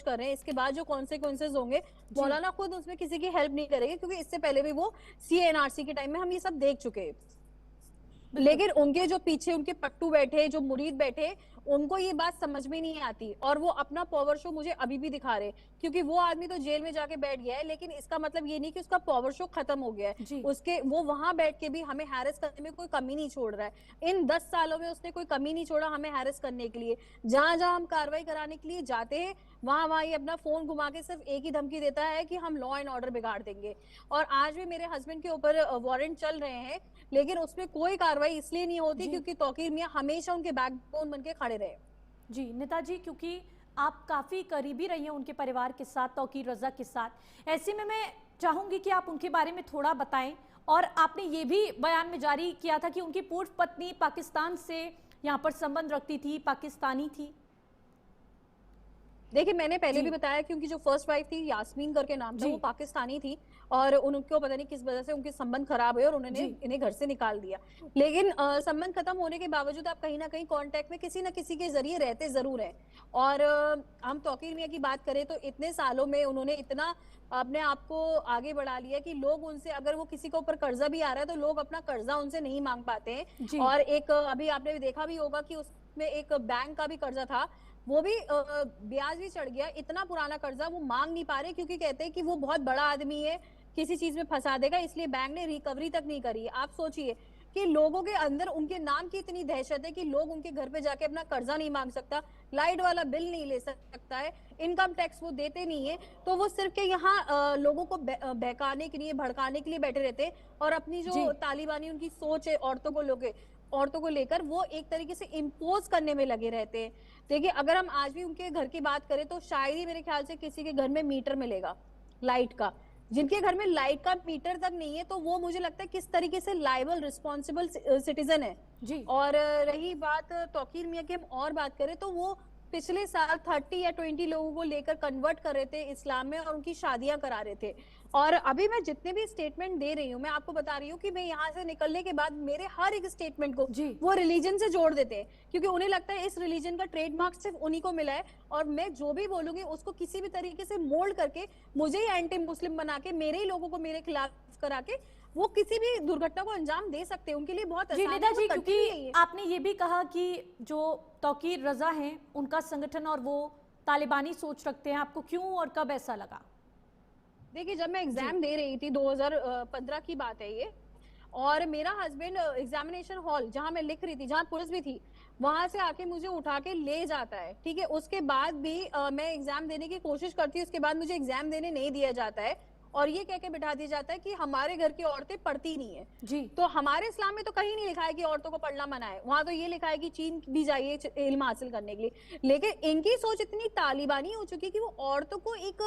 कर रहे हैं, इसके बाद जो कॉन्सिक्वेंसेज होंगे मौलाना खुद उसमें किसी की हेल्प नहीं करेंगे, क्योंकि इससे पहले भी वो सीएनआरसी के टाइम में हम ये सब देख चुके हैं। बिल्कुल। लेकिन उनके जो पीछे उनके पट्टू बैठे, जो मुरीद बैठे, उनको ये बात समझ में नहीं आती, और वो अपना पावर शो मुझे अभी भी दिखा रहे, क्योंकि वो आदमी तो जेल में जाके बैठ गया है, लेकिन इसका मतलब ये नहीं कि उसका पावर शो खत्म हो गया है। उसके वो वहां बैठ के भी हमें हैरेस करने में कोई कमी नहीं छोड़ रहा है। इन 10 सालों में उसने कोई कमी नहीं छोड़ा हमें हैरेस करने के लिए। जहां जहां हम कार्रवाई कराने के लिए जाते हैं, वहां वहां ये अपना फोन घुमा के सिर्फ एक ही धमकी देता है कि हम लॉ एंड ऑर्डर बिगाड़ देंगे। और आज भी मेरे हस्बैंड के ऊपर वारंट चल रहे हैं, लेकिन उसमें कोई कार्रवाई इसलिए नहीं होती क्योंकि तौकीर मियां हमेशा उनके बैकबोन बन के खड़े रहे। जी नेताजी, क्योंकि आप काफ़ी करीबी रही हैं उनके परिवार के साथ, तौकीर रज़ा के साथ, ऐसे में मैं चाहूंगी कि आप उनके बारे में थोड़ा बताएं। और आपने ये भी बयान में जारी किया था कि उनकी पूर्व पत्नी पाकिस्तान से यहाँ पर संबंध रखती थी, पाकिस्तानी थी। देखिए, मैंने पहले भी बताया कि उनकी जो फर्स्ट वाइफ थी यास्मीन करके नाम था, वो पाकिस्तानी थी, और उनको पता नहीं किस वजह से उनके संबंध खराब हुए और उन्होंने इन्हें घर से निकाल दिया। लेकिन संबंध खत्म होने के बावजूद आप कहीं ना कहीं कांटेक्ट में किसी ना किसी के जरिए रहते जरूर हैं। और हम तौकीर मियां की बात करें तो इतने सालों में उन्होंने इतना अपने आप को आगे बढ़ा लिया कि लोग उनसे, अगर वो किसी के ऊपर कर्जा भी आ रहा है तो लोग अपना कर्जा उनसे नहीं मांग पाते हैं। और एक अभी आपने देखा भी होगा कि उसमें एक बैंक का भी कर्जा था, वो भी ब्याज भी चढ़ गया, इतना पुराना कर्जा वो मांग नहीं पा रहे, क्योंकि कहते हैं कि वो बहुत बड़ा आदमी है, किसी चीज में फंसा देगा, इसलिए बैंक ने रिकवरी तक नहीं करी। आप सोचिए कि लोगों के अंदर उनके नाम की इतनी दहशत है कि लोग उनके घर पे जाके अपना कर्जा नहीं मांग सकता, लाइट वाला बिल नहीं ले सकता है, इनकम टैक्स वो देते नहीं है, तो वो सिर्फ के यहाँ लोगों को बहकाने के लिए, भड़काने के लिए बैठे रहते हैं। और अपनी जो तालिबानी उनकी सोच है औरतों को लेकर, वो एक तरीके से इम्पोज करने में लगे रहते हैं। देखिए, अगर हम आज भी उनके घर की बात करें तो शायद ही मेरे ख्याल से किसी के घर में मीटर मिलेगा लाइट का। जिनके घर में लाइट का मीटर तक नहीं है, तो वो मुझे लगता है किस तरीके से लायबल रिस्पॉन्सिबल सिटीजन है। और रही बात तौकीर मियां की, हम और बात करें तो वो पिछले साल 30 या 20 लोगों को लेकर कन्वर्ट कर रहे थे इस्लाम में और उनकी शादियां करा रहे थे। और अभी मैं जितने भी स्टेटमेंट दे रही हूँ, मैं आपको बता रही हूँ कि मैं यहाँ से निकलने के बाद मेरे हर एक स्टेटमेंट को वो रिलीजन से जोड़ देते हैं, क्योंकि उन्हें लगता है इस रिलीजन का ट्रेडमार्क सिर्फ उन्हीं को मिला है, और मैं जो भी बोलूंगी उसको किसी भी तरीके से मोल्ड करके, मुझे ही एंटी मुस्लिम बना के, मेरे ही लोगों को मेरे खिलाफ करा के वो किसी भी दुर्घटना को अंजाम दे सकते हैं। उनके लिए बहुत आसान है। जी, क्योंकि आपने ये भी कहा कि जो तौकीर रज़ा हैं उनका संगठन और वो तालिबानी सोच रखते हैं, आपको क्यों और कब ऐसा लगा? देखिए, जब मैं एग्जाम दे रही थी, 2015 की बात है ये, और मेरा हस्बैंड एग्जामिनेशन हॉल जहां मैं लिख रही थी, जहां पुलिस भी थी, वहां से आके मुझे उठा के ले जाता है, ठीक है। उसके बाद भी मैं एग्जाम देने की कोशिश करती हूँ, उसके बाद मुझे एग्जाम देने नहीं दिया जाता है, और ये कह के बिठा दिया जाता है कि हमारे घर की औरतें पढ़ती नहीं है। तो हमारे इस्लाम में तो कहीं नहीं लिखा है कि औरतों को पढ़ना मना है, वहां तो ये लिखा है कि चीन भी जाइए इल्म हासिल करने के लिए। लेकिन इनकी सोच इतनी तालिबानी हो चुकी है कि वो औरतों को एक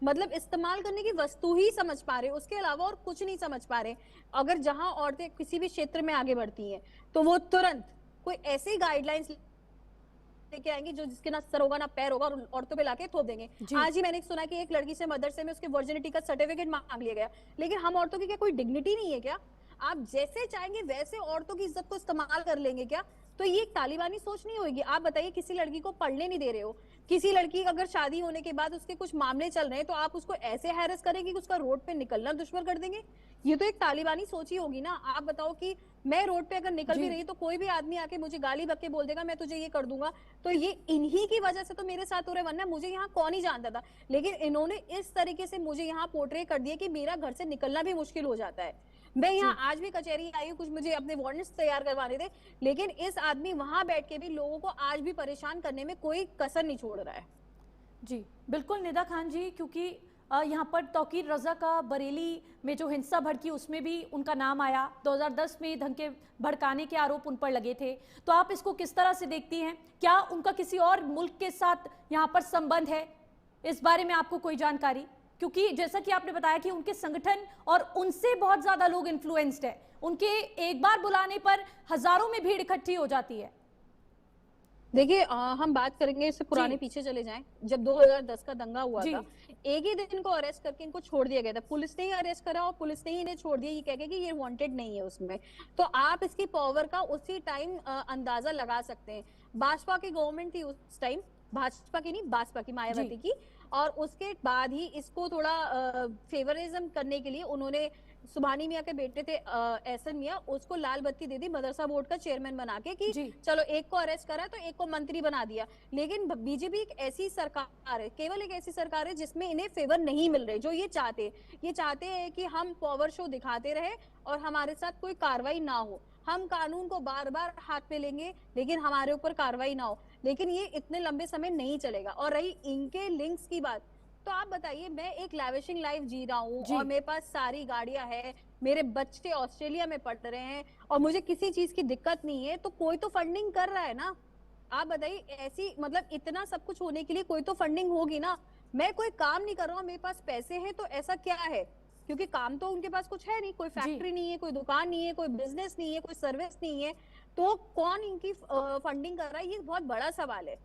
मतलब इस्तेमाल करने की वस्तु ही समझ पा रहे, उसके अलावा और कुछ नहीं समझ पा रहे। अगर जहां औरतें किसी भी क्षेत्र में आगे बढ़ती हैं, तो वो तुरंत कोई ऐसी गाइडलाइंस लेके आएंगे जो जिसके ना सर होगा ना पैर होगा, और औरतों पे लाके थोप देंगे। आज ही मैंने सुना कि एक लड़की से मदरसे में उसके वर्जिनिटी का सर्टिफिकेट मांग लिया गया। लेकिन हम औरतों की क्या कोई डिग्निटी नहीं है क्या? आप जैसे चाहेंगे वैसे औरतों की इज्जत को इस्तेमाल कर लेंगे क्या? तो ये एक तालिबानी सोच नहीं होगी। आप बताइए, किसी लड़की को पढ़ने नहीं दे रहे हो, किसी लड़की अगर शादी होने के बाद उसके कुछ मामले चल रहे हैं, तो आप उसको ऐसे हैरेस करेंगे कि उसका रोड पे निकलना दुश्मन कर देंगे। ये तो एक तालिबानी सोच ही होगी ना। आप बताओ कि मैं रोड पे अगर निकल भी रही तो कोई भी आदमी आके मुझे गाली बक के बोल देगा मैं तुझे ये कर दूंगा, तो ये इन्हीं की वजह से तो मेरे साथ हो रहा है, वरना मुझे यहाँ कौन ही जानता था। लेकिन इन्होंने इस तरीके से मुझे यहाँ पोर्ट्रे कर दिया कि मेरा घर से निकलना भी मुश्किल हो जाता है। मैं यहाँ आज भी कचहरी आई हूँ, कुछ मुझे अपने वारंट्स तैयार करवाने थे, लेकिन इस आदमी वहां बैठ के भी लोगों को आज भी परेशान करने में कोई कसर नहीं छोड़ रहा है। जी बिल्कुल निदा खान जी, क्योंकि यहाँ पर तौकीर रज़ा का बरेली में जो हिंसा भड़की उसमें भी उनका नाम आया, 2010 में धमके भड़काने के आरोप उन पर लगे थे। तो आप इसको किस तरह से देखती हैं? क्या उनका किसी और मुल्क के साथ यहाँ पर संबंध है? इस बारे में आपको कोई जानकारी? क्योंकि जैसा कि आपने बताया कि उनके संगठन और उनसे बहुत ज्यादा लोग इन्फ्लुएंस्ड है, उनके एक बार बुलाने पर हजारों में भीड़ इकट्ठी हो जाती है। देखिए, हम बात करेंगे, इससे पुराने पीछे चले जाएं, जब 2010 का दंगा हुआ था, एक ही दिन इनको अरेस्ट करके इनको छोड़ दिया गया था। पुलिस ने ही अरेस्ट करा और पुलिस ने ही इन्हें छोड़ दिया, ये कह के कि ये वांटेड नहीं है उसमें। तो आप इसकी पावर का उसी टाइम अंदाजा लगा सकते हैं। भाजपा की गवर्नमेंट थी उस टाइम, भाजपा की नहीं, बासपा की, मायावती की। और उसके बाद ही इसको थोड़ा फेवरिज्म करने के लिए उन्होंने सुभानी मियाँ के बेटे थे एहसन मियाँ, उसको लाल बत्ती दे दी मदरसा बोर्ड का चेयरमैन बना के कि चलो एक को अरेस्ट करा तो एक को मंत्री बना दिया। लेकिन बीजेपी एक ऐसी सरकार है, केवल एक ऐसी सरकार है जिसमें इन्हें फेवर नहीं मिल रहे। जो ये चाहते हैं कि हम पावर शो दिखाते रहे और हमारे साथ कोई कार्रवाई ना हो। हम कानून को बार बार हाथ में लेंगे लेकिन हमारे ऊपर कार्रवाई ना हो। लेकिन ये इतने लंबे समय नहीं चलेगा। और रही इनके लिंक्स की बात, तो आप बताइए, मैं एक लैविशिंग लाइफ जी रहा हूँ और मेरे पास सारी गाड़ियां हैं, मेरे बच्चे ऑस्ट्रेलिया में पढ़ रहे हैं और मुझे किसी चीज की दिक्कत नहीं है, तो कोई तो फंडिंग कर रहा है ना। आप बताइए, ऐसी मतलब इतना सब कुछ होने के लिए कोई तो फंडिंग होगी ना। मैं कोई काम नहीं कर रहा हूँ, मेरे पास पैसे हैं, तो ऐसा क्या है? क्योंकि काम तो उनके पास कुछ है नहीं, कोई फैक्ट्री नहीं है, कोई दुकान नहीं है, कोई बिजनेस नहीं है, कोई सर्विस नहीं है, तो कौन इनकी फंडिंग कर रहा है? ये बहुत बड़ा सवाल है।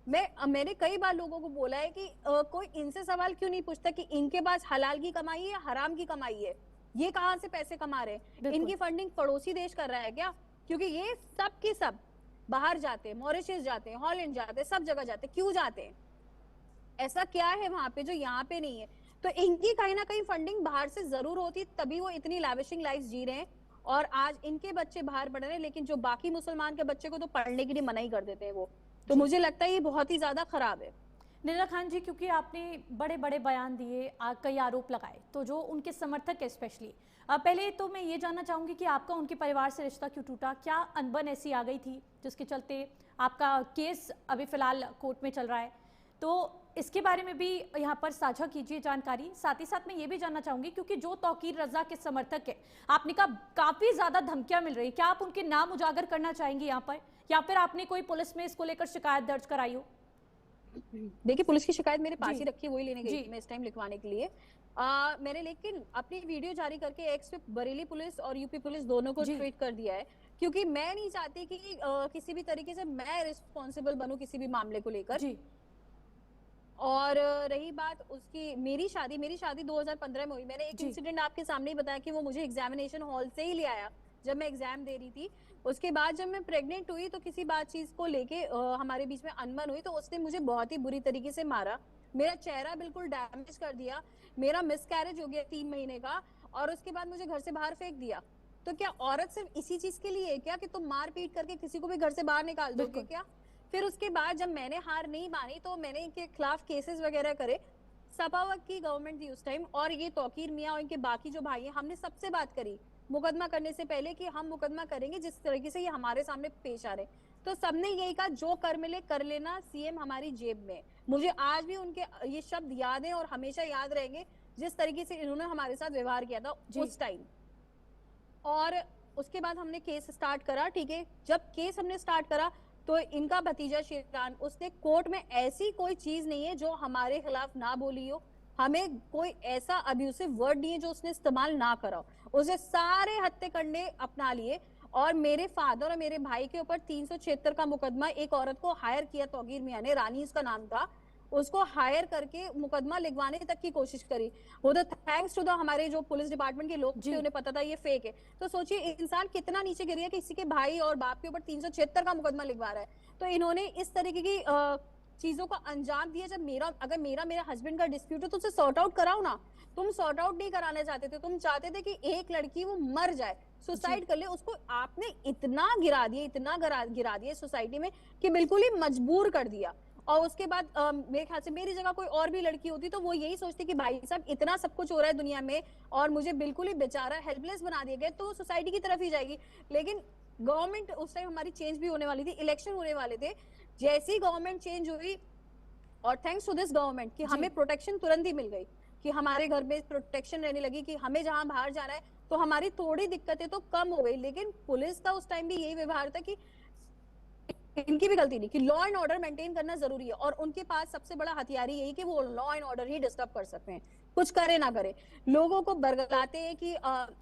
मैंने कई बार लोगों को बोला है कि कोई इनसे सवाल क्यों नहीं पूछता कि इनके पास हलाल की कमाई है या हराम की कमाई है, ये कहां से पैसे कमा रहे हैं? इनकी फंडिंग पड़ोसी देश कर रहा है क्या? क्योंकि ये सब के सब बाहर जाते हैं, मॉरिशस जाते हैं, हॉलैंड जाते हैं, सब जगह जाते हैं। क्यों जाते हैं? ऐसा क्या है वहां पे जो यहाँ पे नहीं है? तो इनकी कहीं ना कहीं फंडिंग बाहर से जरूर होती, तभी वो इतनी लैविशिंग लाइफ जी रहे हैं। और आज इनके बच्चे बाहर पढ़ रहे हैं, लेकिन जो बाकी मुसलमान के बच्चे को तो पढ़ने के लिए मना ही कर देते हैं वो। तो मुझे लगता है ये बहुत ही ज्यादा खराब है। निदा खान जी, क्योंकि आपने बड़े बड़े बयान दिए, कई आरोप लगाए, तो जो उनके समर्थक है स्पेशली, पहले तो मैं ये जानना चाहूंगी कि आपका उनके परिवार से रिश्ता क्यों टूटा? क्या अनबन ऐसी आ गई थी जिसके चलते आपका केस अभी फिलहाल कोर्ट में चल रहा है? तो इसके बारे में भी यहाँ पर साझा कीजिए जानकारी। साथ ही साथ मैं ये भी जानना चाहूंगी, क्योंकि जो तौकीर रजा के समर्थक है, आपने कहा काफी ज्यादा धमकियां मिल रही, क्या आप उनके नाम उजागर करना चाहेंगे यहाँ पर, या फिर आपने कोई पुलिस में इसको लेकर शिकायत दर्ज कराई हो? देखिए, पुलिस की शिकायत मेरे पास ही रखी, वही लेने गई थी मैं इस टाइम लिखवाने के लिए। मैंने लेकिन अपनी वीडियो जारी करके एक्स पे बरेली पुलिस और यूपी पुलिस दोनों को ट्वीट कर दिया है, क्योंकि मैं नहीं चाहती कि किसी भी तरीके से मैं रिस्पॉन्सिबल बनूं किसी भी मामले को लेकर। और रही बात उसकी, मेरी शादी 2015 में हुई। मैंने एक इंसिडेंट आपके सामने ही बताया कि वो मुझे एग्जामिनेशन हॉल से ही ले आया जब मैं एग्जाम दे रही थी। उसके बाद जब मैं प्रेग्नेंट हुई तो किसी बात चीज को लेके हमारे बीच में अनबन हुई, तो उसने मुझे बहुत ही बुरी तरीके से मारा, मेरा चेहरा बिल्कुल डैमेज कर दिया, मेरा मिसकैरेज हो गया 3 महीने का, और उसके बाद मुझे घर से बाहर फेंक दिया। तो क्या औरत सिर्फ इसी चीज के लिए है क्या कि तुम मार पीट करके किसी को भी घर से बाहर निकाल दोगे क्या? फिर उसके बाद जब मैंने हार नहीं मानी तो मैंने इनके खिलाफ केसेस वगैरह करे। सपा वक्त की गवर्नमेंट थी उस टाइम, और ये तौकीर मियाँ और इनके बाकी जो भाई हैं, हमने सबसे बात करी मुकदमा करने से पहले कि हम मुकदमा करेंगे जिस तरीके से ये हमारे सामने पेश आ रहे। तो सबने यही कहा, जो कर मिले कर लेना, सीएम हमारी जेब में। मुझे आज भी उनके ये शब्द याद है और हमेशा याद रहेंगे, जिस तरीके से इन्होंने हमारे साथ व्यवहार किया था उस टाइम। और उसके बाद हमने केस स्टार्ट करा। ठीक है, जब केस हमने स्टार्ट करा तो इनका भतीजा शेरान, उसने कोर्ट में ऐसी कोई चीज नहीं है जो हमारे खिलाफ ना बोली हो, हमें कोई ऐसा अब्यूसिव वर्ड नहीं है जो उसने इस्तेमाल ना करा। उसे सारे हत्याकांड अपना लिए, और मेरे फादर और मेरे भाई के ऊपर 376 का मुकदमा, एक औरत को हायर किया तौकीर मियां ने, रानी उसका नाम था, उसको हायर करके मुकदमा लिखवाने तक की कोशिश करी। वो तो थैंक्स टू द हमारे जो पुलिस डिपार्टमेंट के लोग थे, उन्हें पता था ये फेक है। तो सोचिए इंसान कितना नीचे गिर गया, किसी के भाई और बाप के ऊपर 376 का मुकदमा लिखवा रहा है। तो इन्होंने इस तरीके की चीजों को अंजाम दिया। जब अगर मेरा हस्बैंड का डिस्प्यूट है तो उसे सॉर्ट आउट कराओ ना। तुम सॉर्ट आउट नहीं कराना चाहते थे, तुम चाहते थे कि एक लड़की वो मर जाए, सुसाइड कर ले। उसको आपने इतना गिरा दिया सोसाइटी में कि बिल्कुल ही मजबूर कर दिया। और उसके बाद मेरे ख्याल से मेरी जगह कोई और भी लड़की होती तो वो यही सोचती कि भाई साहब इतना सब कुछ हो रहा है दुनिया में और मुझे बिल्कुल ही बेचारा हेल्पलेस बना दिया गया, तो सोसाइटी की तरफ ही जाएगी। लेकिन गवर्नमेंट उस टाइम हमारी चेंज भी होने वाली थी, इलेक्शन होने वाले थे। जैसी गवर्नमेंट चेंज हुई, और थैंक्स टू दिस गवर्नमेंट कि हमें प्रोटेक्शन तुरंत ही मिल गई, कि हमारे घर में प्रोटेक्शन रहने लगी, कि हमें जहां बाहर जाना है तो हमारी थोड़ी दिक्कतें तो कम हो गई। लेकिन पुलिस का उस टाइम भी यही व्यवहार था कि इनकी भी गलती नहीं, कि लॉ एंड ऑर्डर मेंटेन करना जरूरी है, और उनके पास सबसे बड़ा हथियार यही कि वो law and order he disturb कर सकते हैं, कुछ करे ना करे। लोगों को बरगलाते हैं कि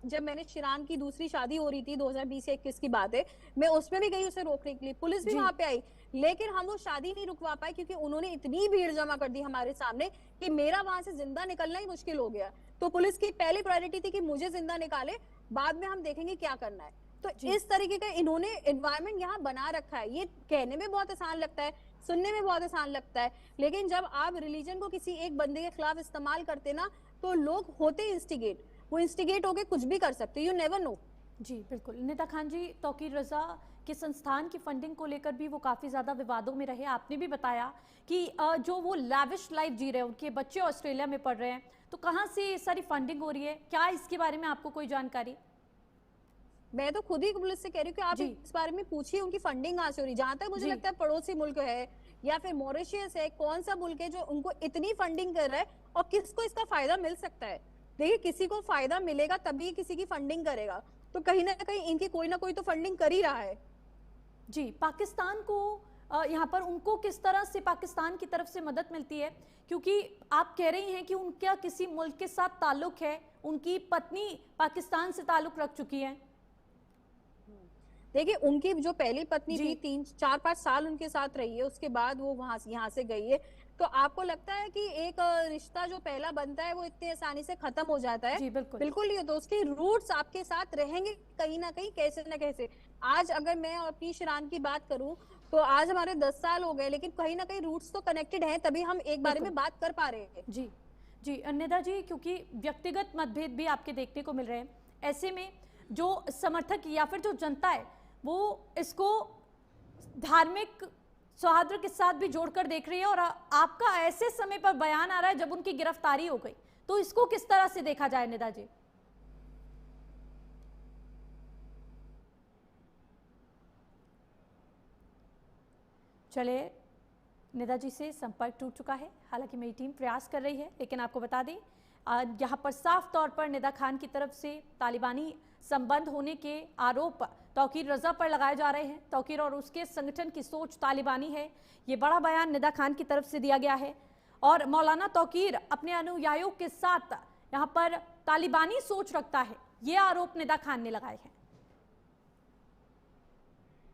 जब मैंने शिरान की दूसरी शादी हो रही थी 2020 या 21 की बात है, मैं उसमें भी गई उसे रोकने के लिए, पुलिस भी वहां पे आई, लेकिन हम वो शादी नहीं रुकवा पाए क्योंकि उन्होंने इतनी भीड़ जमा कर दी हमारे सामने कि मेरा वहां से जिंदा निकलना ही मुश्किल हो गया। तो पुलिस की पहली प्रायोरिटी थी कि मुझे जिंदा निकाले, बाद में हम देखेंगे क्या करना है। तो जी इस तरीके का इन्होंने एनवायरनमेंट यहाँ बना रखा है। ये कहने में बहुत आसान लगता है, सुनने में बहुत आसान लगता है, लेकिन जब आप रिलीजन को किसी एक बंदे के खिलाफ इस्तेमाल करते ना, तो लोग होते इंस्टिगेट, वो इंस्टिगेट होके कुछ भी कर सकते, यू नेवर नो। जी बिल्कुल। निदा खान जी, तौकीर रजा के संस्थान की फंडिंग को लेकर भी वो काफ़ी ज़्यादा विवादों में रहे। आपने भी बताया कि जो वो लैविश लाइफ जी रहे हैं, उनके बच्चे ऑस्ट्रेलिया में पढ़ रहे हैं, तो कहाँ से ये सारी फंडिंग हो रही है, क्या इसके बारे में आपको कोई जानकारी? मैं तो खुद ही पुलिस से कह रही हूँ कि आप जी इस बारे में पूछिए उनकी फंडिंग कहाँ से हो रही है। जहां तक मुझे जी लगता है पड़ोसी मुल्क है या फिर मॉरिशस है, कौन सा मुल्क है जो उनको इतनी फंडिंग कर रहा है और किसको इसका फायदा मिल सकता है। देखिए, किसी को फायदा मिलेगा तभी किसी की फंडिंग करेगा, तो कहीं ना कहीं इनकी कोई ना कोई तो फंडिंग कर ही रहा है। जी, पाकिस्तान को यहाँ पर उनको किस तरह से पाकिस्तान की तरफ से मदद मिलती है, क्योंकि आप कह रही हैं कि उनका किसी मुल्क के साथ ताल्लुक है, उनकी पत्नी पाकिस्तान से ताल्लुक रख चुकी है। देखिए, उनकी जो पहली पत्नी जी थी 3-4-5 साल उनके साथ रही है, उसके बाद वो वहां से यहाँ से गई है। तो आपको लगता है कि एक रिश्ता जो पहला बनता है वो इतनी आसानी से खत्म हो जाता है? जी बिल्कुल। बिल्कुल नहीं होता, उसके रूट्स आपके साथ रहेंगे कहीं ना कहीं, कैसे ना कैसे। आज अगर मैं और अपनी शिरान की बात करूं, तो आज हमारे 10 साल हो गए, लेकिन कहीं ना कहीं रूट्स तो कनेक्टेड हैं, तभी हम एक बारे बिल्कुल में बात कर पा रहे हैं। जी जी। निदा जी, क्योंकि व्यक्तिगत मतभेद भी आपके देखने को मिल रहे हैं, ऐसे में जो समर्थक या फिर जो जनता है वो इसको धार्मिक सौहार्द के साथ भी जोड़कर देख रही है, और आपका ऐसे समय पर बयान आ रहा है जब उनकी गिरफ्तारी हो गई, तो इसको किस तरह से देखा जाए निदा जी? चलिए, निदा जी से संपर्क टूट चुका है, हालांकि मेरी टीम प्रयास कर रही है, लेकिन आपको बता दें यहाँ पर साफ तौर पर निदा खान की तरफ से तालिबानी संबंध होने के आरोप तौकीर रजा पर लगाए जा रहे हैं। तौकीर और उसके संगठन की सोच तालिबानी है, ये बड़ा बयान निदा खान की तरफ से दिया गया है, और मौलाना तौकीर अपने अनुयायियों के साथ यहाँ पर तालिबानी सोच रखता है, ये आरोप निदा खान ने लगाए हैं।